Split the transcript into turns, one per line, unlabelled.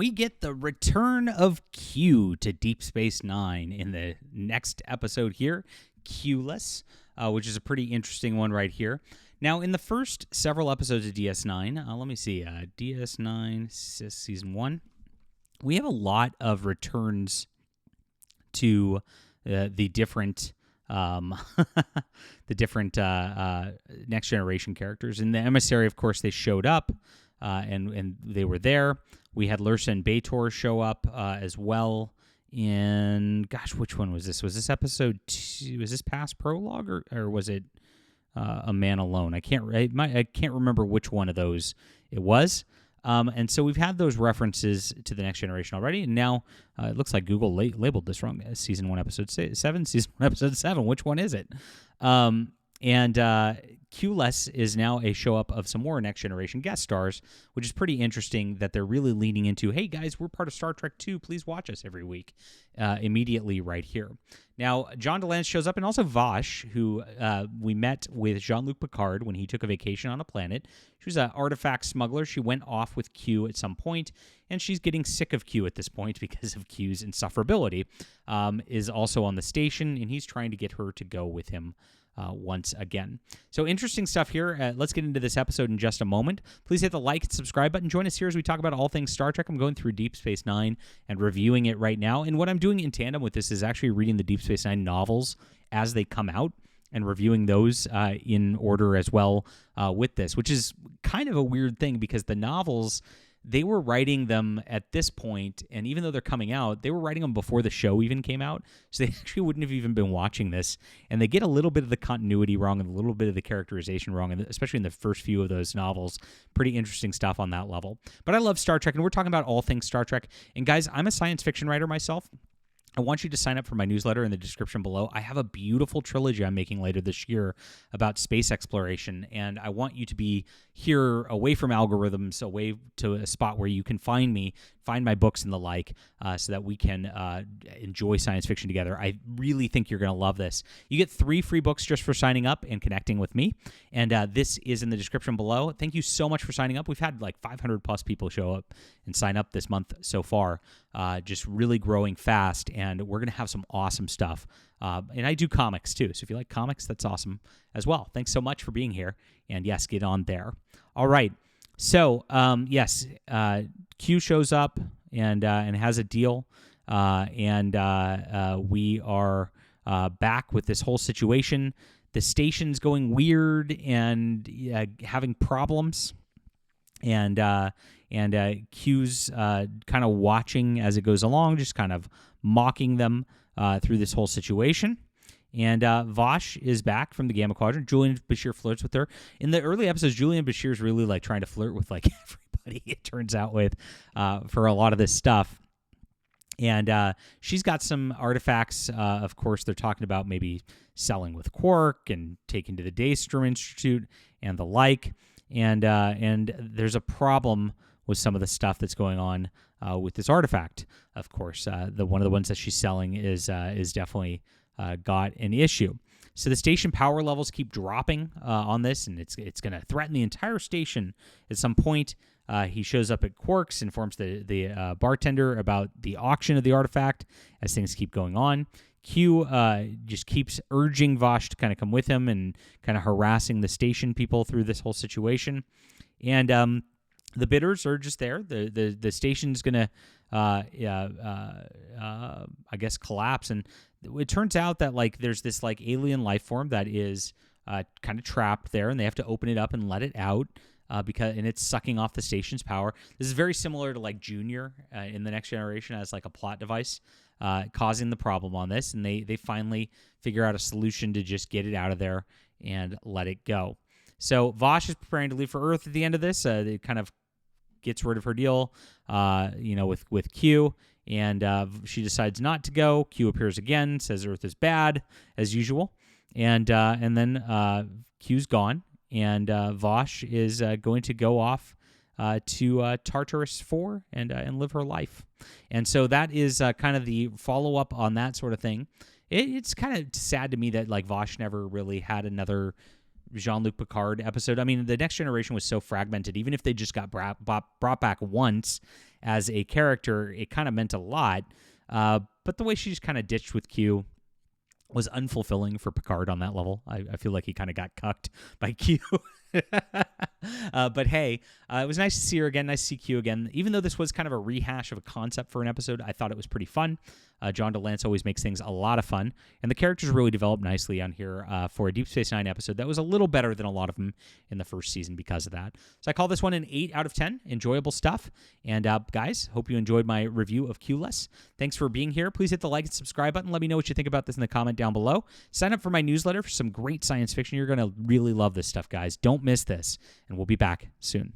We get the return of Q to Deep Space Nine in the next episode here, Q-less, which is a pretty interesting one right here. Now, in the first several episodes of DS9, let me see, DS9 Season 1, we have a lot of returns to the different the different next generation characters. In the Emissary, of course, they showed up and they were there. We had Lursa and B'Etor show up as well. In which one was this? Was this episode 2? Was this past prologue or was it A Man Alone? I can't remember which one of those it was. And so we've had those references to the next generation already, and now it looks like Google labeled this wrong. Season 1, Episode 7, Season 1, Episode 7. Which one is it? And Q-less is now a show-up of some more next-generation guest stars, which is pretty interesting that they're really leaning into, hey, guys, we're part of Star Trek 2. Please watch us every week immediately right here. Now, John DeLance shows up, and also Vash, who we met with Jean-Luc Picard when he took a vacation on a planet. She was an artifact smuggler. She went off with Q at some point, and she's getting sick of Q at this point because of Q's insufferability, is also on the station, and he's trying to get her to go with him once again. So interesting stuff here. Let's get into this episode in just a moment. Please hit the like and subscribe button. Join us here as we talk about all things Star Trek. I'm going through Deep Space Nine and reviewing it right now. And what I'm doing in tandem with this is actually reading the Deep Space Nine novels as they come out and reviewing those in order as well with this, which is kind of a weird thing because the novels, they were writing them at this point, and even though they're coming out, they were writing them before the show even came out, so they actually wouldn't have even been watching this, and they get a little bit of the continuity wrong and a little bit of the characterization wrong, and especially in the first few of those novels. Pretty interesting stuff on that level. But I love Star Trek, and we're talking about all things Star Trek. And guys, I'm a science fiction writer myself. I want you to sign up for my newsletter in the description below. I have a beautiful trilogy I'm making later this year about space exploration, and I want you to be here away from algorithms, away to a spot where you can find me, find my books and the like, so that we can enjoy science fiction together. I really think you're going to love this. You get 3 free books just for signing up and connecting with me, and this is in the description below. Thank you so much for signing up. We've had like 500 plus people show up and sign up this month so far, just really growing fast, and we're going to have some awesome stuff. And I do comics too, so if you like comics, that's awesome as well. Thanks so much for being here, and yes, get on there. All right. So, yes, Q shows up and has a deal, and we are back with this whole situation. The station's going weird and having problems, and Q's kind of watching as it goes along, just kind of mocking them through this whole situation. And Vash is back from the Gamma Quadrant. Julian Bashir flirts with her. In the early episodes, Julian Bashir is really like trying to flirt with like everybody, it turns out, with for a lot of this stuff. And she's got some artifacts. Of course, they're talking about maybe selling with Quark and taking to the Daystrom Institute and the like. And there's a problem with some of the stuff that's going on with this artifact. Of course, the one of the ones that she's selling is definitely got an issue. So the station power levels keep dropping on this, and it's going to threaten the entire station at some point. He shows up at Quark's, informs the bartender about the auction of the artifact as things keep going on. Q just keeps urging Vash to kind of come with him and kind of harassing the station people through this whole situation. And the bidders are just there. The station's going to, I guess, collapse. And it turns out that like there's this like alien life form that is kind of trapped there, and they have to open it up and let it out. And it's sucking off the station's power. This is very similar to like Junior in the Next Generation as like a plot device, causing the problem on this. And they finally figure out a solution to just get it out of there and let it go. So Vash is preparing to leave for Earth at the end of this. It kind of gets rid of her deal, with Q, and she decides not to go. Q appears again, says Earth is bad as usual, and then Q's gone. And Vash is going to go off to Tartarus 4 and live her life. And so that is kind of the follow-up on that sort of thing. It's kind of sad to me that like Vash never really had another Jean-Luc Picard episode. I mean, the Next Generation was so fragmented. Even if they just got brought back once as a character, it kind of meant a lot. But the way she just kind of ditched with Q was unfulfilling for Picard on that level. I feel like he kind of got cucked by Q. But hey, it was nice to see her again. Nice to see Q again. Even though this was kind of a rehash of a concept for an episode, I thought it was pretty fun. John DeLance always makes things a lot of fun. And the characters really developed nicely on here for a Deep Space Nine episode that was a little better than a lot of them in the first season because of that. So I call this one an 8 out of 10. Enjoyable stuff. And guys, hope you enjoyed my review of Q-less. Thanks for being here. Please hit the like and subscribe button. Let me know what you think about this in the comment down below. Sign up for my newsletter for some great science fiction. You're going to really love this stuff, guys. Don't miss this. And we'll be back soon.